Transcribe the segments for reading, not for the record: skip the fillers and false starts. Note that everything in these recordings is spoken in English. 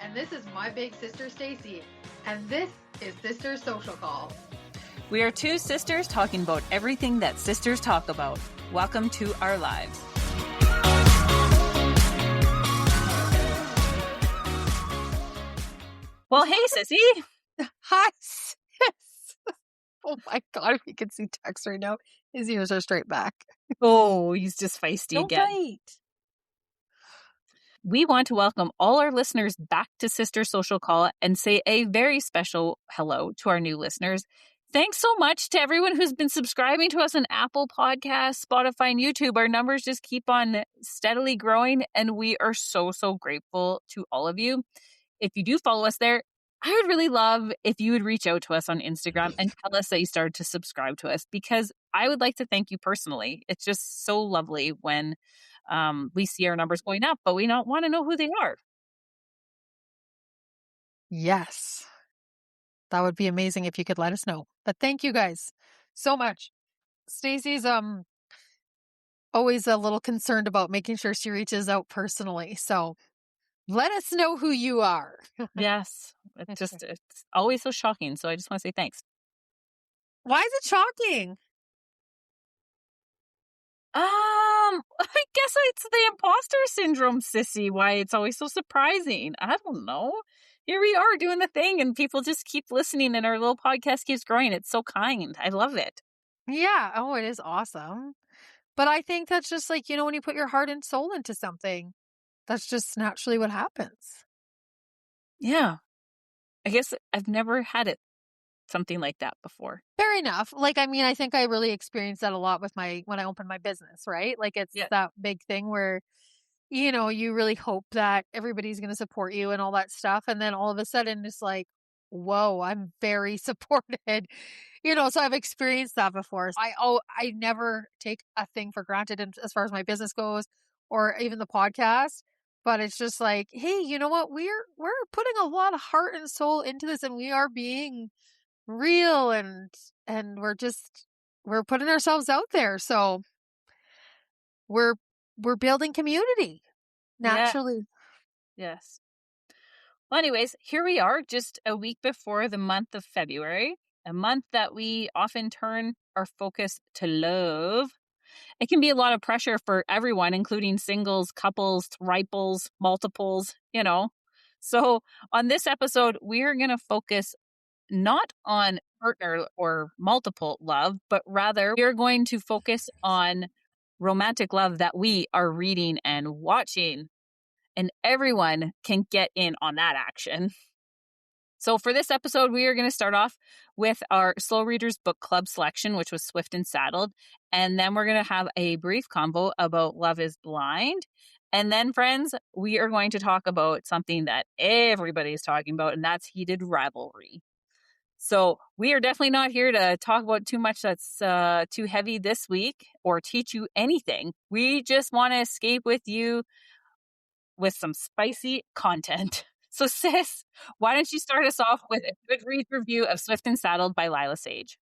and this is my big sister, Stacey, and this is Sister Social Call. We are two sisters talking about everything that sisters talk about. Welcome to our lives. Well, hey, sissy. Hi, sis. Oh my God, if you can see Tex right now, his ears are straight back. Oh, he's just feisty again. Fight. We want to welcome all our listeners back to Sister Social Call and say a very special hello to our new listeners. Thanks so much to everyone who's been subscribing to us on Apple Podcasts, Spotify, and YouTube. Our numbers just keep on steadily growing, and we are so, so grateful to all of you. If you do follow us there, I would really love if you would reach out to us on Instagram and tell us that you started to subscribe to us, because I would like to thank you personally. It's just so lovely when we see our numbers going up, but we don't want to know who they are. Yes. That would be amazing if you could let us know. But thank you guys so much. Stacey's always a little concerned about making sure she reaches out personally. So let us know who you are. Yes. It's always so shocking. So I just want to say thanks. Why is it shocking? I guess it's the imposter syndrome, sissy, why it's always so surprising. I don't know. Here we are doing the thing and people just keep listening and our little podcast keeps growing. It's so kind. I love it. Yeah. Oh, it is awesome. But I think that's just like, when you put your heart and soul into something, that's just naturally what happens. Yeah. I guess I've never had something like that before. Fair enough. I think I really experienced that a lot with when I opened my business, right? It's that big thing where, you really hope that everybody's going to support you and all that stuff. And then all of a sudden it's like, whoa, I'm very supported, so I've experienced that before. I never take a thing for granted as far as my business goes or even the podcast. But it's just like, hey, you know what? We're putting a lot of heart and soul into this, and we are being real, and we're putting ourselves out there. So we're building community naturally. Yes. Well, anyways, here we are just a week before the month of February, a month that we often turn our focus to love. It can be a lot of pressure for everyone, including singles, couples, triples, multiples, So on this episode, we're going to focus not on partner or multiple love, but rather we're going to focus on romantic love that we are reading and watching. And everyone can get in on that action. So for this episode, we are going to start off with our Slow Readers Book Club selection, which was Swift and Saddled. And then we're going to have a brief convo about Love is Blind. And then, friends, we are going to talk about something that everybody's talking about, and that's Heated Rivalry. So we are definitely not here to talk about too much that's too heavy this week or teach you anything. We just want to escape with you with some spicy content. So sis, why don't you start us off with a good read review of Swift and Saddled by Lyla Sage?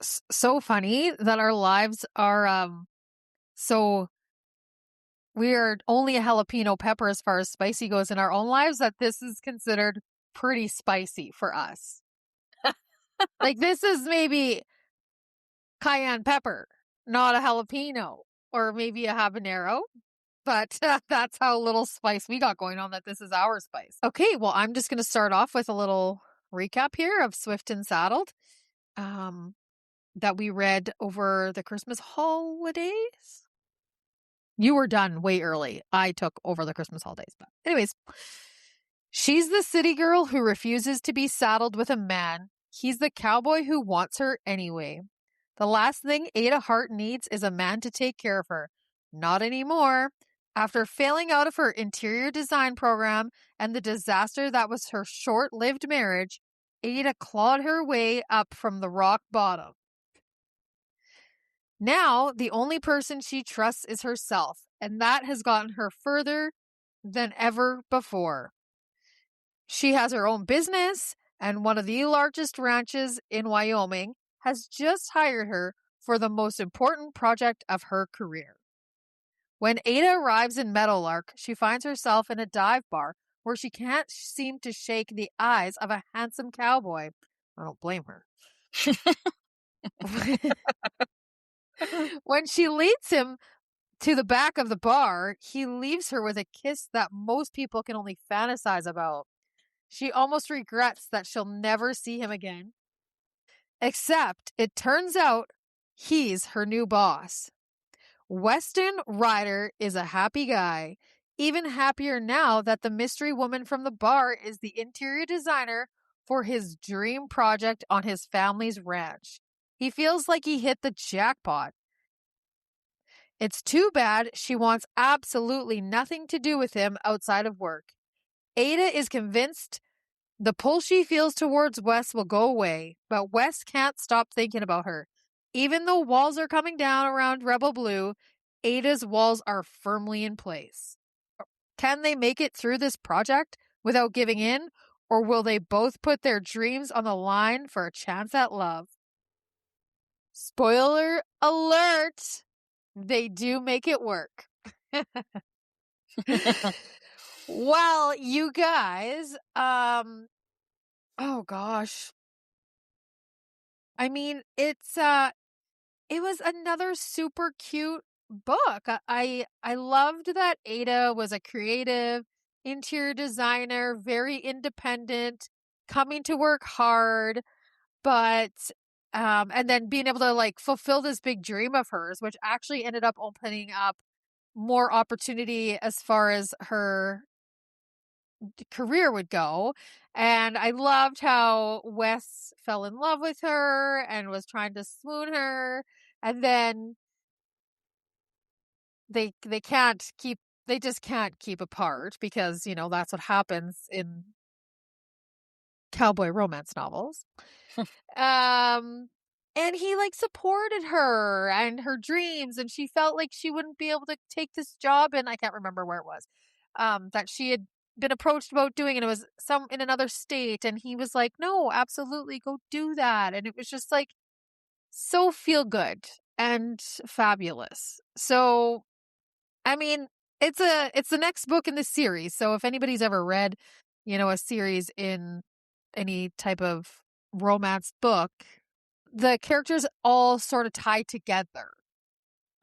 So funny that our lives are so we are only a jalapeno pepper as far as spicy goes in our own lives, that this is considered pretty spicy for us. This is maybe cayenne pepper, not a jalapeno, or maybe a habanero. But that's how little spice we got going on, that this is our spice. Okay, well, I'm just going to start off with a little recap here of Swift and Saddled that we read over the Christmas holidays. You were done way early. I took over the Christmas holidays. But anyways, she's the city girl who refuses to be saddled with a man. He's the cowboy who wants her anyway. The last thing Ada Hart needs is a man to take care of her. Not anymore. After failing out of her interior design program and the disaster that was her short-lived marriage, Ada clawed her way up from the rock bottom. Now, the only person she trusts is herself, and that has gotten her further than ever before. She has her own business, and one of the largest ranches in Wyoming has just hired her for the most important project of her career. When Ada arrives in Meadowlark, she finds herself in a dive bar where she can't seem to shake the eyes of a handsome cowboy. I don't blame her. When she leads him to the back of the bar, he leaves her with a kiss that most people can only fantasize about. She almost regrets that she'll never see him again. Except it turns out he's her new boss. Weston Ryder is a happy guy, even happier now that the mystery woman from the bar is the interior designer for his dream project on his family's ranch. He feels like he hit the jackpot. It's too bad she wants absolutely nothing to do with him outside of work. Ada is convinced the pull she feels towards Wes will go away, but Wes can't stop thinking about her. Even though walls are coming down around Rebel Blue, Ada's walls are firmly in place. Can they make it through this project without giving in, or will they both put their dreams on the line for a chance at love? Spoiler alert! They do make it work. Well, you guys, oh gosh. I mean, it was another super cute book. I loved that Ada was a creative interior designer, very independent, coming to work hard, but and then being able to like fulfill this big dream of hers, which actually ended up opening up more opportunity as far as her career would go. And I loved how Wes fell in love with her and was trying to swoon her. And then they can't keep they just can't keep apart because, that's what happens in cowboy romance novels. Um and he like supported her and her dreams, and she felt like she wouldn't be able to take this job, and I can't remember where it was. That she had been approached about doing, and it was some in another state, and he was like, "No, absolutely go do that." And it was just like so feel good and fabulous. So, I mean, it's the next book in this series. So if anybody's ever read, a series in any type of romance book, the characters all sort of tie together,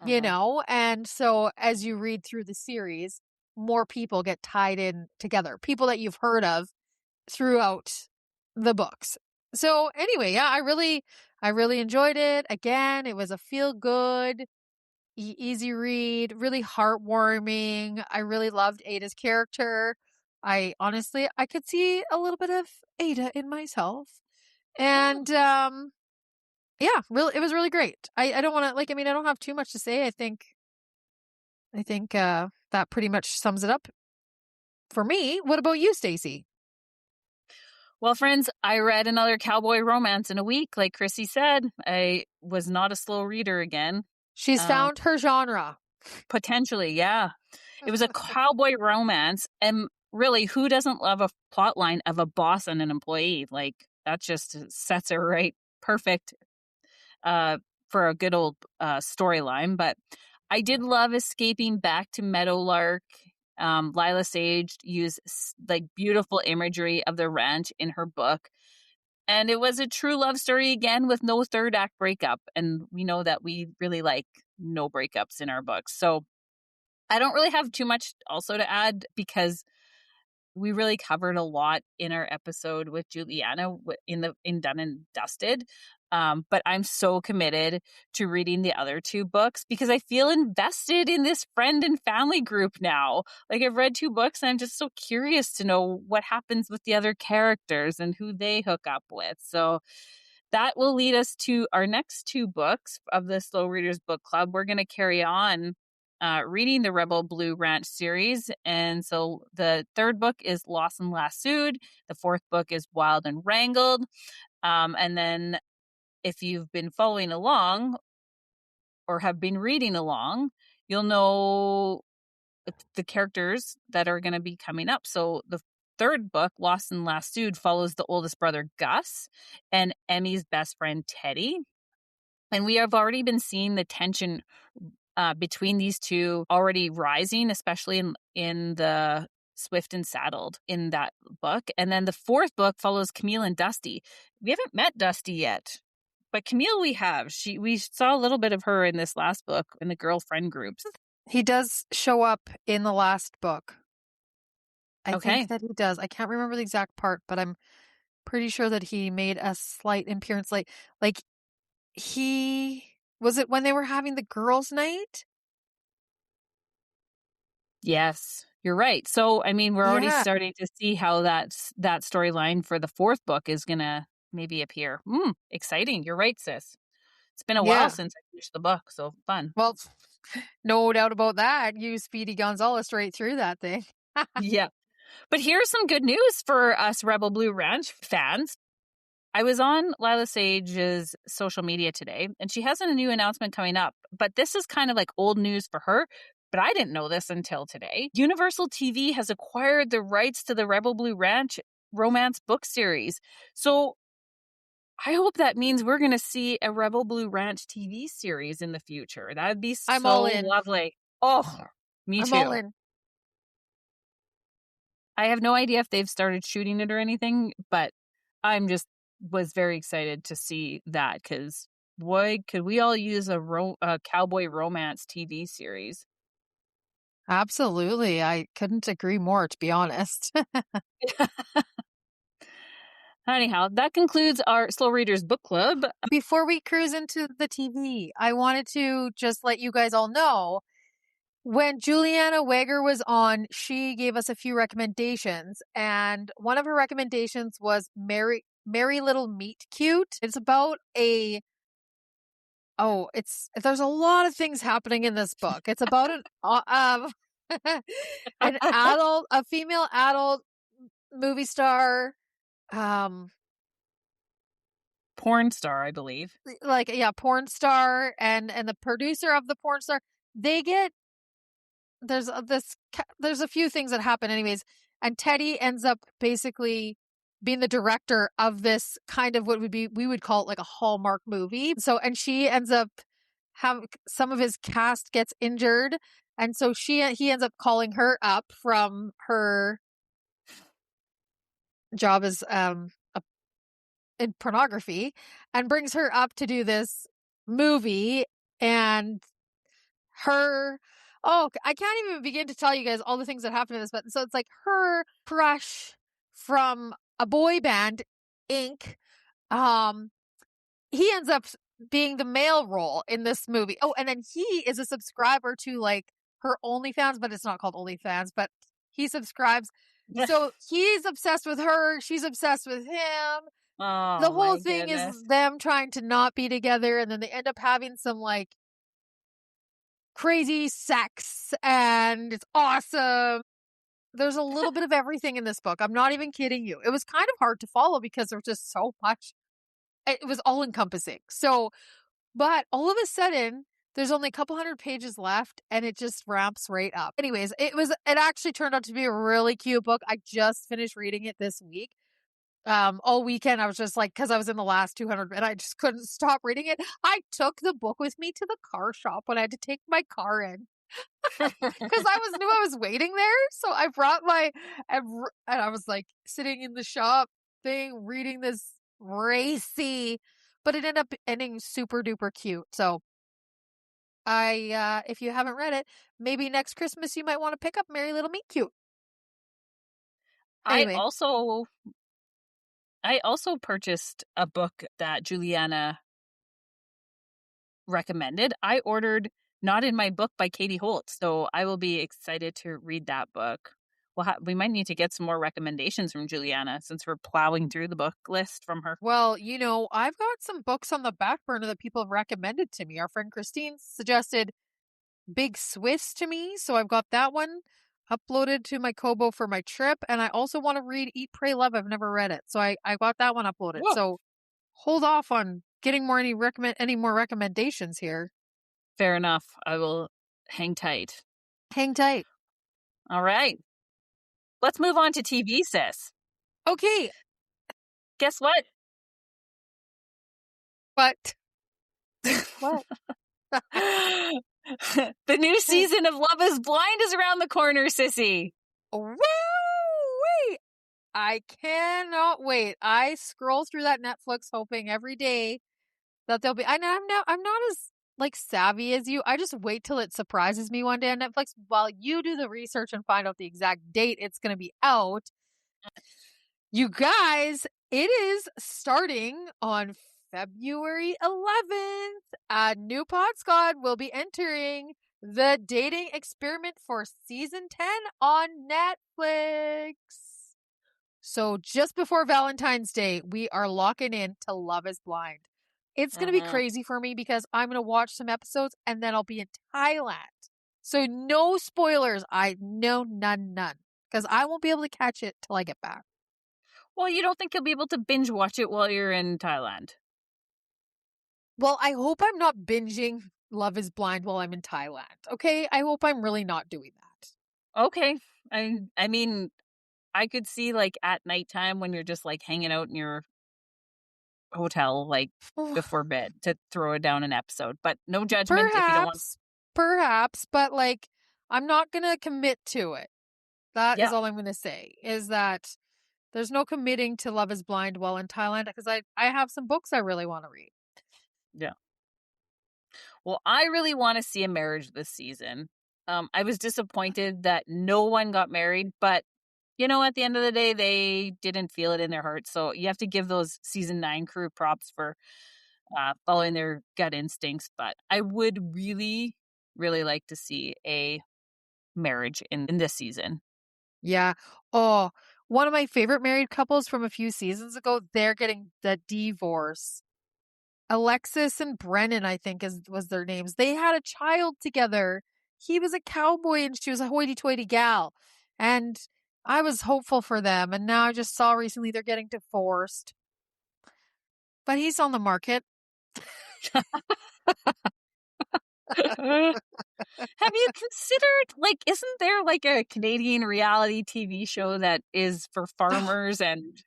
Mhm. and so as you read through the series, more people get tied in together, people that you've heard of throughout the books. So anyway, yeah, I really enjoyed it. Again, it was a feel good, easy read, really heartwarming. I really loved Ada's character. I could see a little bit of Ada in myself. Mm. And yeah, really, it was really great. I don't want to I don't have too much to say. I think that pretty much sums it up for me. What about you, Stacey? Well, friends, I read another cowboy romance in a week. Like Chrissy said, I was not a slow reader again. She's Um, found her genre. Potentially, yeah. It was a cowboy romance. And really, who doesn't love a plot line of a boss and an employee? Like, that just sets it right perfect uh, for a good old storyline. But I did love escaping back to Meadowlark. Lyla Sage used like beautiful imagery of the ranch in her book. And it was a true love story again with no third act breakup. And we know that we really like no breakups in our books. So I don't really have too much also to add because we really covered a lot in our episode with Juliana in Done and Dusted. But I'm so committed to reading the other two books because I feel invested in this friend and family group now. Like, I've read two books and I'm just so curious to know what happens with the other characters and who they hook up with. So that will lead us to our next two books of the Slow Readers Book Club. We're going to carry on reading the Rebel Blue Ranch series. And so the third book is Lost and Lassoed. The fourth book is Wild and Wrangled. And then if you've been following along or have been reading along, you'll know the characters that are going to be coming up. So the third book, Lost and Lassoed, follows the oldest brother, Gus, and Emmy's best friend, Teddy. And we have already been seeing the tension between these two already rising, especially in the Swift and Saddled in that book. And then the fourth book follows Camille and Dusty. We haven't met Dusty yet, but Camille we have. We saw a little bit of her in this last book in the girlfriend groups. He does show up in the last book. I Okay. think that he does. I can't remember the exact part, but I'm pretty sure that he made a slight appearance. Like was it when they were having the girls' night? Yes, you're right. So, I mean, we're already Yeah. starting to see how that storyline for the fourth book is going to maybe appear. Exciting. You're right, sis. It's been a while Yeah. since I finished the book, so fun. Well, no doubt about that. You Speedy Gonzalez straight through that thing. Yeah. But here's some good news for us Rebel Blue Ranch fans. I was on Lyla Sage's social media today, and she has a new announcement coming up. But this is kind of like old news for her. But I didn't know this until today. Universal TV has acquired the rights to the Rebel Blue Ranch romance book series. So I hope that means we're going to see a Rebel Blue Ranch TV series in the future. That would be I'm all so in. lovely. Oh, me too. I'm all in. I have no idea if they've started shooting it or anything, but I'm just was very excited to see that because boy, could we all use a cowboy romance TV series. Absolutely. I couldn't agree more, to be honest. Anyhow, that concludes our Slow Readers Book Club. Before we cruise into the TV, I wanted to just let you guys all know when Juliana Wager was on, she gave us a few recommendations, and one of her recommendations was Merry Little Meet Cute. It's about there's a lot of things happening in this book. It's about a female adult movie star, Porn star, I believe. porn star, and the producer of the porn star. They get there's a few things that happen anyways, and Teddy ends up basically being the director of this kind of we would call it like a Hallmark movie. So, and she ends up some of his cast gets injured, and so he ends up calling her up from her job as in pornography and brings her up to do this movie. And I can't even begin to tell you guys all the things that happen in this, but so it's like her crush from a boy band, Inc. He ends up being the male role in this movie. Oh, and then he is a subscriber to like her OnlyFans, but it's not called OnlyFans, but he subscribes. So he's obsessed with her. She's obsessed with him. Oh, the whole thing goodness. is them trying to not be together, and then they end up having some like crazy sex, and it's awesome. There's a little bit of everything in this book. I'm not even kidding you. It was kind of hard to follow because there's just so much. It was all encompassing. So, but all of a sudden, there's only a couple hundred pages left, and it just ramps right up. Anyways, it actually turned out to be a really cute book. I just finished reading it this week. All weekend I was just like, because I was in the last 200 and I just couldn't stop reading it. I took the book with me to the car shop when I had to take my car in because knew I was waiting there. So I brought and I was like sitting in the shop thing reading this racy, but it ended up ending super duper cute. So if you haven't read it, maybe next Christmas you might want to pick up Merry Little Meet Cute. Anyway. I also purchased a book that Juliana recommended. I ordered Not in My Book by Katie Holt, so I will be excited to read that book. We might need to get some more recommendations from Juliana since we're plowing through the book list from her. Well, I've got some books on the back burner that people have recommended to me. Our friend Christine suggested Big Swiss to me, so I've got that one uploaded to my Kobo for my trip, and I also want to read Eat, Pray, Love. I've never read it, so I got that one uploaded. Whoa. So hold off on getting any more recommendations here. Fair enough. I will hang tight. Hang tight. All right. Let's move on to TV, sis. Okay. Guess what? What? What? The new season of Love is Blind is around the corner, sissy. Woo-wee! I cannot wait. I scroll through that Netflix hoping every day that they'll be. I'm not as like savvy as you. I just wait till it surprises me one day on Netflix while you do the research and find out the exact date it's going to be out. You guys, it is starting on February 11th. A new pod squad will be entering the dating experiment for season 10 on Netflix. So just before Valentine's Day, we are locking in to Love is Blind. It's going to be crazy for me because I'm going to watch some episodes and then I'll be in Thailand. So no spoilers. None. Because I won't be able to catch it till I get back. Well, you don't think you'll be able to binge watch it while you're in Thailand? Well, I hope I'm not binging Love is Blind while I'm in Thailand. Okay? I hope I'm really not doing that. Okay. I mean, I could see like at nighttime when you're just like hanging out in your hotel, like before bed, to throw down an episode. But no judgment if you don't want. Perhaps, but like I'm not gonna commit to it. That is all I'm gonna say. Is that there's no committing to Love is Blind while in Thailand because I have some books I really want to read. Yeah. Well, I really want to see a marriage this season. I was disappointed that no one got married, but you know, at the end of the day, they didn't feel it in their hearts. So you have to give those season 9 crew props for following their gut instincts. But I would really, really like to see a marriage in this season. Yeah. Oh, one of my favorite married couples from a few seasons ago, they're getting the divorce. Alexis and Brennan, I think was their names. They had a child together. He was a cowboy and she was a hoity-toity gal. And I was hopeful for them. And now I just saw recently they're getting divorced. But he's on the market. Have you considered, like, isn't there like a Canadian reality TV show that is for farmers and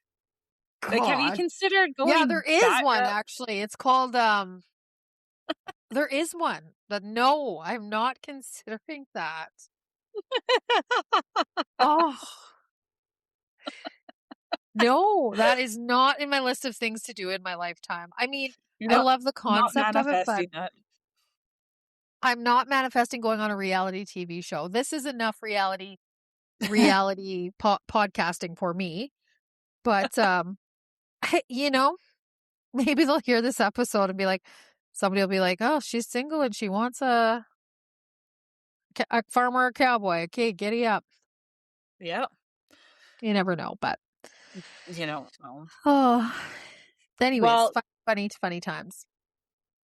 like, have you considered going? Yeah, there is one actually. It's called there is one. But no, I'm not considering that. Oh. No, that is not in my list of things to do in my lifetime. I mean, I love the concept of it, but I'm not manifesting going on a reality TV show. This is enough reality podcasting for me. But you know, maybe they'll hear this episode and be like, somebody will be like, "Oh, she's single and she wants a farmer or cowboy." Okay, giddy up. Yeah. You never know, but you know. Oh, anyways, funny times.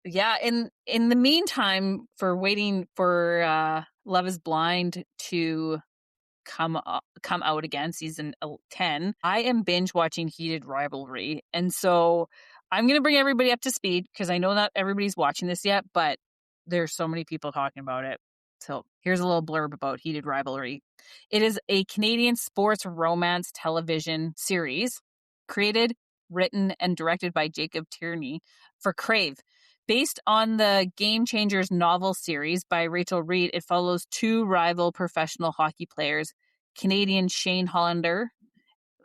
Yeah, in the meantime, for waiting for Love is Blind to come out again, season 10, I am binge watching Heated Rivalry. And so I'm going to bring everybody up to speed because I know not everybody's watching this yet, but there's so many people talking about it. So here's a little blurb about Heated Rivalry. It is a Canadian sports romance television series created, written, and directed by Jacob Tierney for Crave. Based on the Game Changers novel series by Rachel Reed, it follows two rival professional hockey players, Canadian Shane Hollander,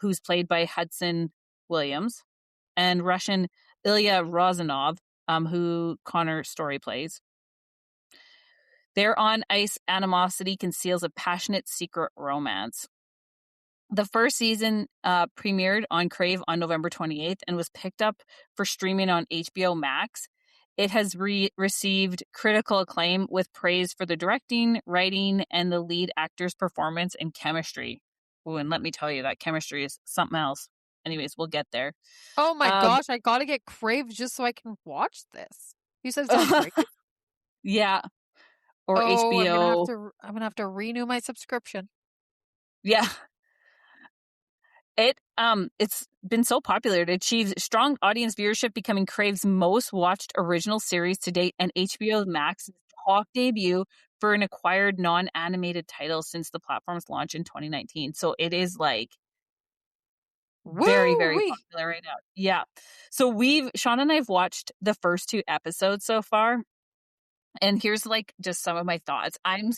who's played by Hudson Williams, and Russian Ilya Rozanov, who Connor Story plays. Their on-ice animosity conceals a passionate secret romance. The first season premiered on Crave on November 28th and was picked up for streaming on HBO Max. It has received critical acclaim with praise for the directing, writing, and the lead actor's performance and chemistry. Ooh, and let me tell you, that chemistry is something else. Anyways, we'll get there. Oh my gosh, I gotta get Crave just so I can watch this. You said it's on Crave? Yeah. Or HBO. I'm gonna have to renew my subscription. Yeah. It's been so popular. It achieves strong audience viewership, becoming Crave's most watched original series to date, and HBO Max's top debut for an acquired non-animated title since the platform's launch in 2019. So it is like very, very popular right now. Yeah. So Sean and I have watched the first 2 episodes so far. And here's like just some of my thoughts. I'm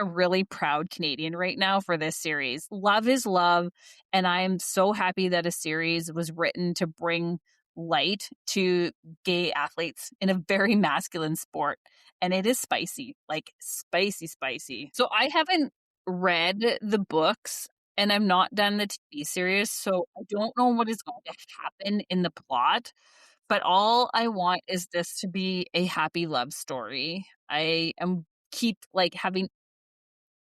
a really proud Canadian right now for this series. Love is love. And I am so happy that a series was written to bring light to gay athletes in a very masculine sport. And it is spicy, like spicy, spicy. So I haven't read the books and I'm not done the TV series. So I don't know what is going to happen in the plot. But all I want is this to be a happy love story. I am keep like having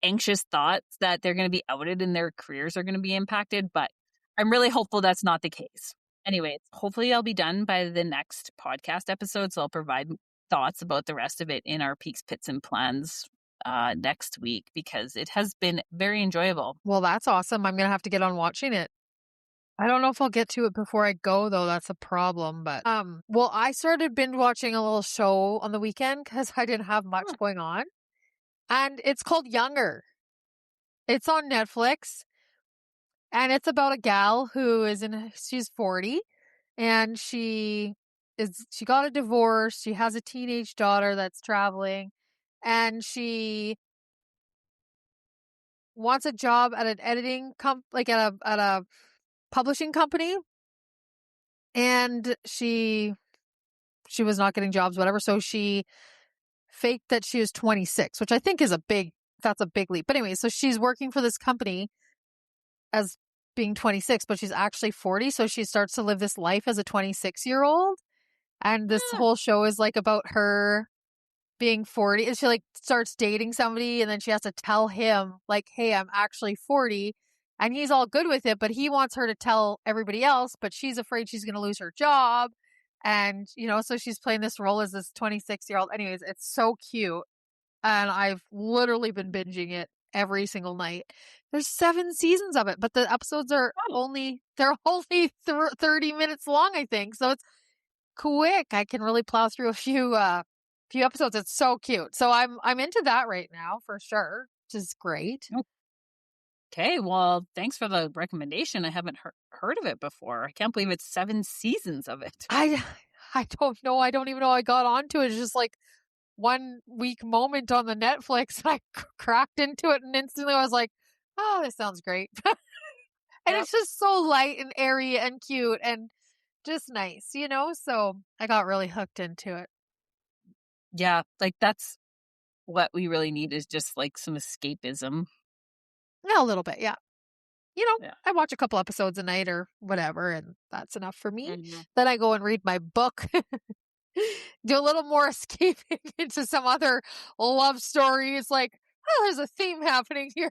anxious thoughts that they're going to be outed and their careers are going to be impacted, but I'm really hopeful that's not the case. Anyways, hopefully I'll be done by the next podcast episode, so I'll provide thoughts about the rest of it in our peaks, pits, and plans next week because it has been very enjoyable. Well, that's awesome. I'm going to have to get on watching it. I don't know if I'll get to it before I go though. That's a problem, but well, I started binge watching a little show on the weekend cuz I didn't have much going on. And it's called Younger. It's on Netflix and it's about a gal who she's 40 and she got a divorce. She has a teenage daughter that's traveling and she wants a job at an editing at a publishing company. And she was not getting jobs, whatever. So she faked that she was 26, which I think is that's a big leap. But anyway, so she's working for this company as being 26, but she's actually 40. So she starts to live this life as a 26-year-old. And this whole show is like about her being 40. And she like starts dating somebody and then she has to tell him like, hey, I'm actually 40. And he's all good with it, but he wants her to tell everybody else, but she's afraid she's going to lose her job. And, so she's playing this role as this 26-year-old. Anyways, it's so cute. And I've literally been binging it every single night. There's 7 seasons of it, but the episodes are only 30 minutes long, I think. So it's quick. I can really plow through a few episodes. It's so cute. So I'm into that right now for sure, which is great. Okay, well, thanks for the recommendation. I haven't heard of it before. I can't believe it's 7 seasons of it. I don't know. I don't even know how I got onto it. It's just like one week moment on the Netflix. I cracked into it and instantly I was like, oh, this sounds great. And It's just so light and airy and cute and just nice, So I got really hooked into it. Yeah, like that's what we really need is just like some escapism. Yeah, a little bit, yeah. I watch a couple episodes a night or whatever, and that's enough for me. Mm-hmm. Then I go and read my book, do a little more escaping into some other love story. It's like, oh, there's a theme happening here.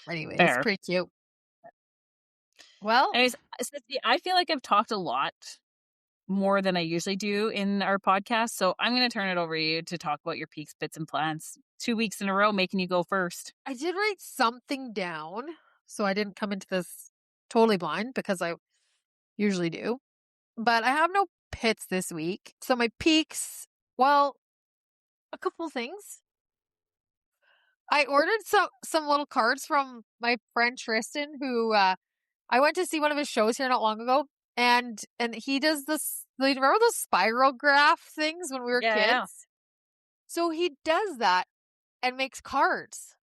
Anyways, it's pretty cute. Well, anyways, I feel like I've talked a lot more than I usually do in our podcast. So I'm going to turn it over to you to talk about your peaks, bits, and plans. 2 weeks in a row, making you go first. I did write something down, so I didn't come into this totally blind because I usually do. But I have no pits this week. So my peaks, well, a couple things. I ordered some little cards from my friend Tristan, who I went to see one of his shows here not long ago. And he does this, remember those spiral graph things when we were kids? Yeah. So he does that and makes cards.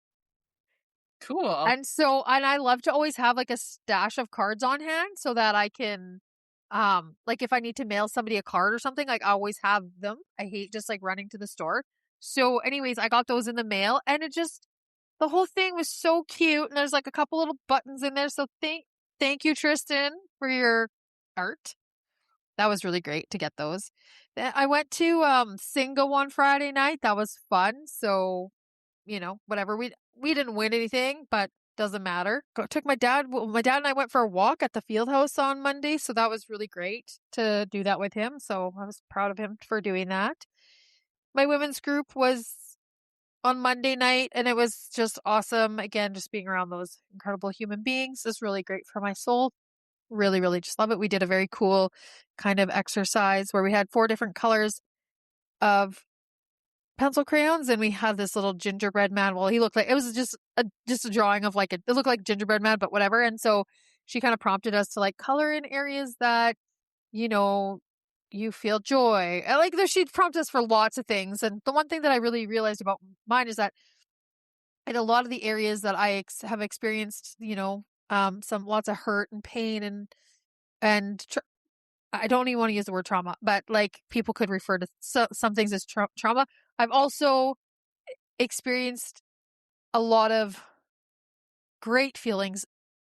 Cool. And I love to always have like a stash of cards on hand so that I can, like if I need to mail somebody a card or something, like I always have them. I hate just like running to the store. So anyways, I got those in the mail and the whole thing was so cute. And there's like a couple little buttons in there. So thank you, Tristan, for your art. That was really great to get those. I went to Singo on Friday night. That was fun. So, whatever. We didn't win anything, but doesn't matter. Took my dad and I went for a walk at the field house on Monday. So that was really great to do that with him. So I was proud of him for doing that. My women's group was on Monday night and it was just awesome. Again, just being around those incredible human beings is really great for my soul. Really, really just love it. We did a very cool kind of exercise where we had 4 different colors of pencil crayons and we had this little gingerbread man. Well, he looked like, it was just a drawing of it looked like gingerbread man, but whatever. And so she kind of prompted us to like color in areas that, you feel joy. And like she'd prompt us for lots of things. And the one thing that I really realized about mine is that in a lot of the areas that I have experienced, some lots of hurt and pain and I don't even want to use the word trauma, but like people could refer to some things as trauma. I've also experienced a lot of great feelings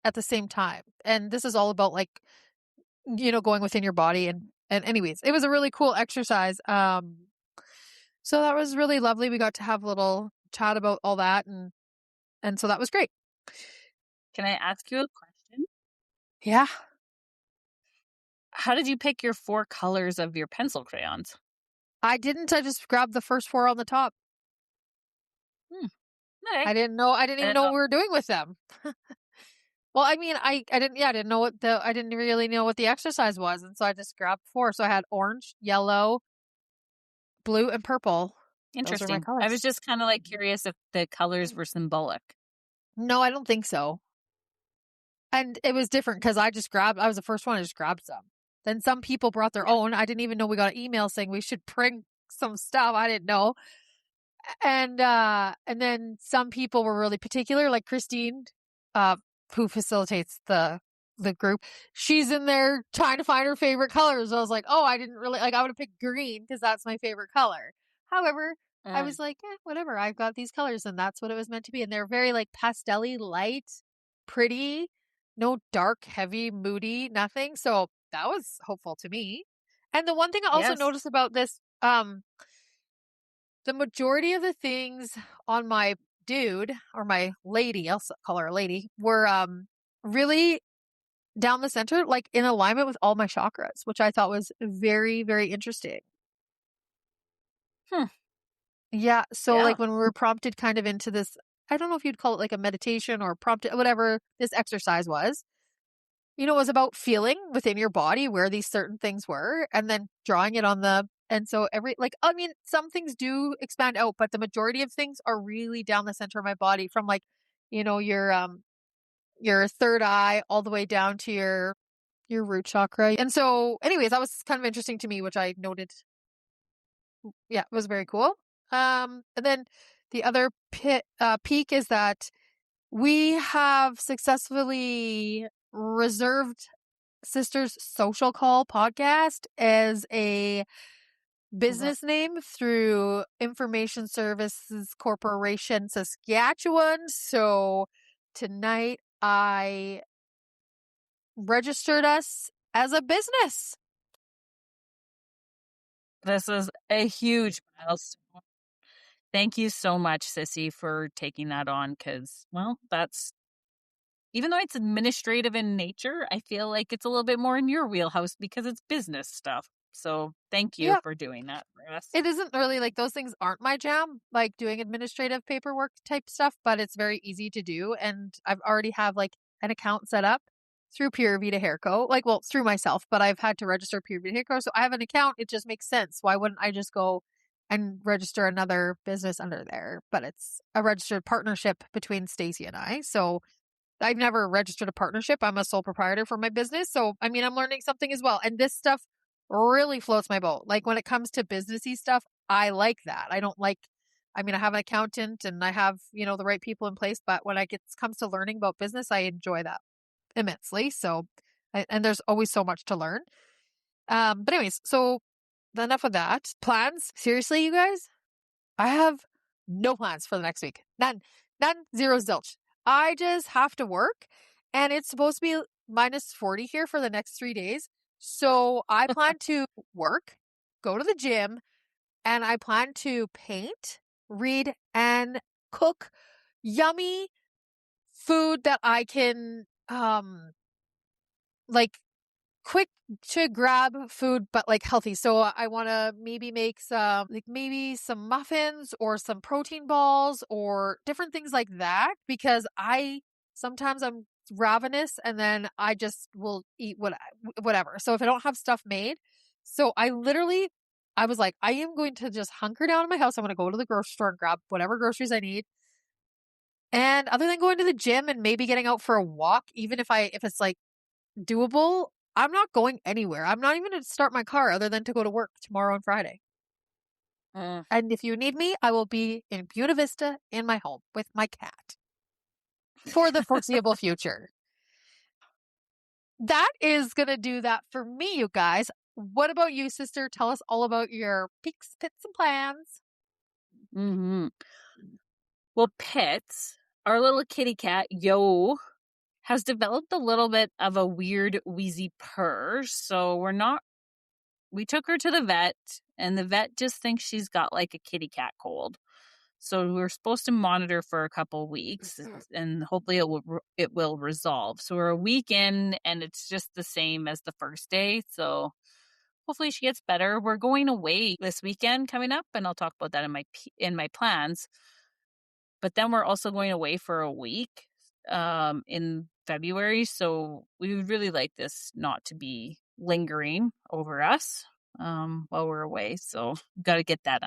at the same time. And this is all about like, going within your body and anyways, it was a really cool exercise. So that was really lovely. We got to have a little chat about all that and so that was great. Can I ask you a question? Yeah. How did you pick your 4 colors of your pencil crayons? I didn't. I just grabbed the first 4 on the top. Okay. I didn't even know what we were doing with them. Well, I mean, I didn't know I didn't really know what the exercise was. And so I just grabbed 4. So I had orange, yellow, blue, and purple. Those are my Interesting. colors. I was just kind of like curious if the colors were symbolic. No, I don't think so. And it was different because I was the first one. I just grabbed some. Then some people brought their own. I didn't even know we got an email saying we should bring some stuff. I didn't know. And then some people were really particular, like Christine, who facilitates the group. She's in there trying to find her favorite colors. I was like, oh, I didn't really I would have picked green because that's my favorite color. However, I was like, whatever. I've got these colors, and that's what it was meant to be. And they're very like pastel-y, light, pretty, no dark, heavy, moody, nothing. So that was hopeful to me. And the one thing I also noticed about this, the majority of the things on my dude or my lady, I'll call her a lady, were really down the center, like in alignment with all my chakras, which I thought was very, very interesting. Yeah. So like when we were prompted kind of into this, I don't know if you'd call it like a meditation or prompted, whatever this exercise was, it was about feeling within your body where these certain things were and then drawing it on and so some things do expand out, but the majority of things are really down the center of my body from like, your third eye all the way down to your root chakra. And so anyways, that was kind of interesting to me, which I noted. Yeah, it was very cool. And then the other peak is that we have successfully reserved Sisters Social Call podcast as a business name through Information Services Corporation Saskatchewan. So tonight I registered us as a business. This is a huge milestone. Thank you so much, Sissy, for taking that on because, well, that's, even though it's administrative in nature, I feel like it's a little bit more in your wheelhouse because it's business stuff. So thank you for doing that for us. It isn't really like those things aren't my jam, like doing administrative paperwork type stuff, but it's very easy to do. And I've already have like an account set up through Pure Vita Hairco, through myself, but I've had to register Pure Vita Hairco. So I have an account. It just makes sense. Why wouldn't I just go and register another business under there? But it's a registered partnership between Stacey and I. So I've never registered a partnership. I'm a sole proprietor for my business. So, I mean, I'm learning something as well. And this stuff really floats my boat. Like when it comes to businessy stuff, I like that. I have an accountant and I have, the right people in place. But when comes to learning about business, I enjoy that immensely. So, and there's always so much to learn. But anyways, so enough of that. Plans? Seriously, you guys? I have no plans for the next week. None, zero, zilch. I just have to work and it's supposed to be minus 40 here for the next 3 days. So I plan to work, go to the gym, and I plan to paint, read, and cook yummy food that I can, quick to grab food, but like healthy. So I want to maybe make maybe some muffins or some protein balls or different things like that because sometimes I'm ravenous and then I just will eat whatever. So if I don't have stuff made, so I was like, I am going to just hunker down in my house. I'm going to go to the grocery store and grab whatever groceries I need. And other than going to the gym and maybe getting out for a walk, even if it's like doable, I'm not going anywhere. I'm not even going to start my car other than to go to work tomorrow and Friday. And if you need me, I will be in Buena Vista in my home with my cat for the foreseeable future. That is going to do that for me, you guys. What about you, sister? Tell us all about your peaks, pits, and plans. Mm-hmm. Well, Pitts, our little kitty cat, Yo, has developed a little bit of a weird wheezy purr. So we took her to the vet, and the vet just thinks she's got like a kitty cat cold. So we're supposed to monitor for a couple weeks, and hopefully it will resolve. So we're a week in, and it's just the same as the first day. So hopefully she gets better. We're going away this weekend coming up, and I'll talk about that in my plans. But then we're also going away for a week in February. So we would really like this not to be lingering over us while we're away. So got to get that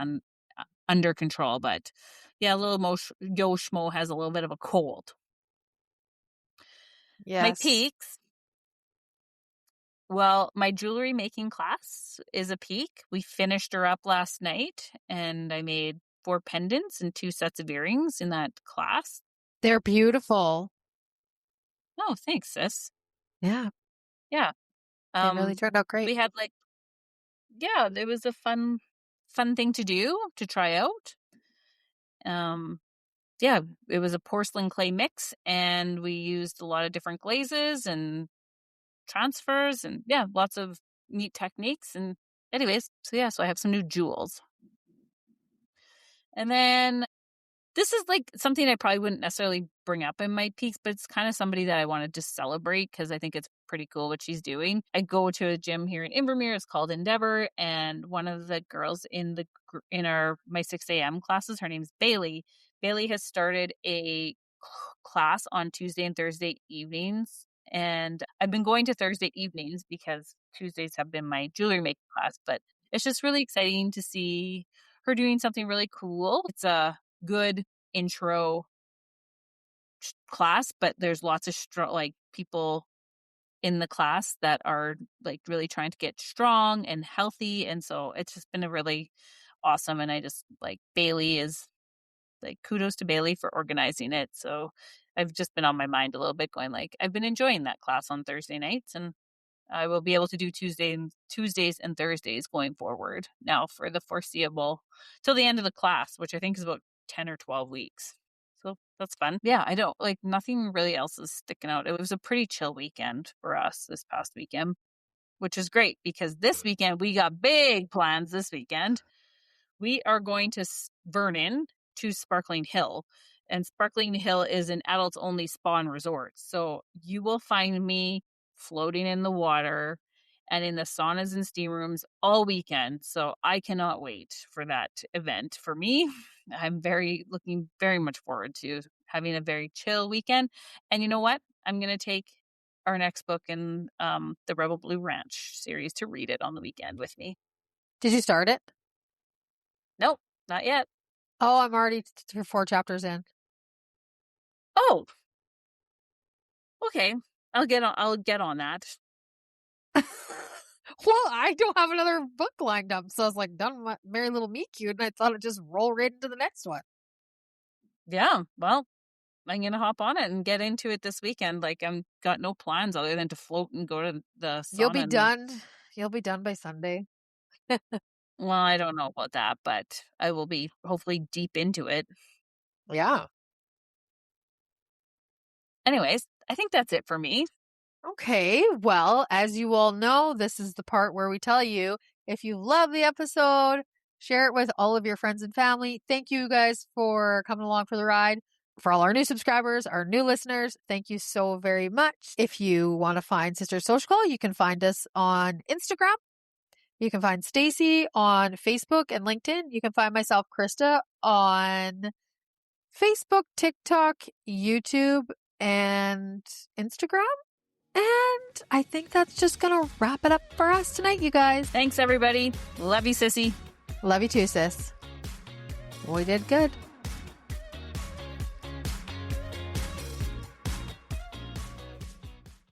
under control. But yeah, little Yo Schmo has a little bit of a cold. Yes. My peaks. Well, my jewelry making class is a peak. We finished her up last night, and I made 4 pendants and 2 sets of earrings in that class. They're beautiful. Oh, thanks, sis. Yeah. Yeah. They really turned out great. We had it was a fun thing to do, to try out. Yeah, it was a porcelain clay mix, and we used a lot of different glazes and transfers, and yeah, lots of neat techniques. And anyways, so I have some new jewels. And then this is like something I probably wouldn't necessarily bring up in my peaks, but it's kind of somebody that I wanted to celebrate because I think it's pretty cool what she's doing. I go to a gym here in Invermere. It's called Endeavor, and one of the girls in my 6 a.m. classes, her name's Bailey. Bailey has started a class on Tuesday and Thursday evenings, and I've been going to Thursday evenings because Tuesdays have been my jewelry making class. But it's just really exciting to see her doing something really cool. It's a good intro class, but there's lots of people in the class that are like really trying to get strong and healthy, and so it's just been a really awesome. And I just Bailey is kudos to Bailey for organizing it. So I've just been on my mind a little bit, going I've been enjoying that class on Thursday nights, and I will be able to do Tuesdays and Thursdays going forward now for the foreseeable till the end of the class, which I think is about 10 or 12 weeks. So that's fun. Yeah, I don't nothing really else is sticking out. It was a pretty chill weekend for us this past weekend, which is great because this weekend we got big plans this weekend. We are going to Vernon to Sparkling Hill. And Sparkling Hill is an adults only spa and resort. So you will find me floating in the water and in the saunas and steam rooms all weekend. So I cannot wait for that event. For me, I'm looking very much forward to having a very chill weekend. And you know what? I'm going to take our next book in the Rebel Blue Ranch series to read it on the weekend with me. Did you start it? Nope, not yet. Oh, I'm already 4 chapters in. Oh, okay. I'll get on that. Well, I don't have another book lined up, so I was done with Merry Little Meet Cute, and I thought it'd just roll right into the next one. Yeah, well, I'm gonna hop on it and get into it this weekend. I'm got no plans other than to float and go to the sauna. You'll be done by Sunday. Well, I don't know about that, but I will be hopefully deep into it. Yeah. Anyways, I think that's it for me. Okay, well, as you all know, this is the part where we tell you if you love the episode, share it with all of your friends and family. Thank you guys for coming along for the ride. For all our new subscribers, our new listeners, thank you so very much. If you want to find Sister Social Call, you can find us on Instagram. You can find Stacey on Facebook and LinkedIn. You can find myself, Krista, on Facebook, TikTok, YouTube, and Instagram. And I think that's just going to wrap it up for us tonight, you guys. Thanks, everybody. Love you, sissy. Love you too, sis. We did good.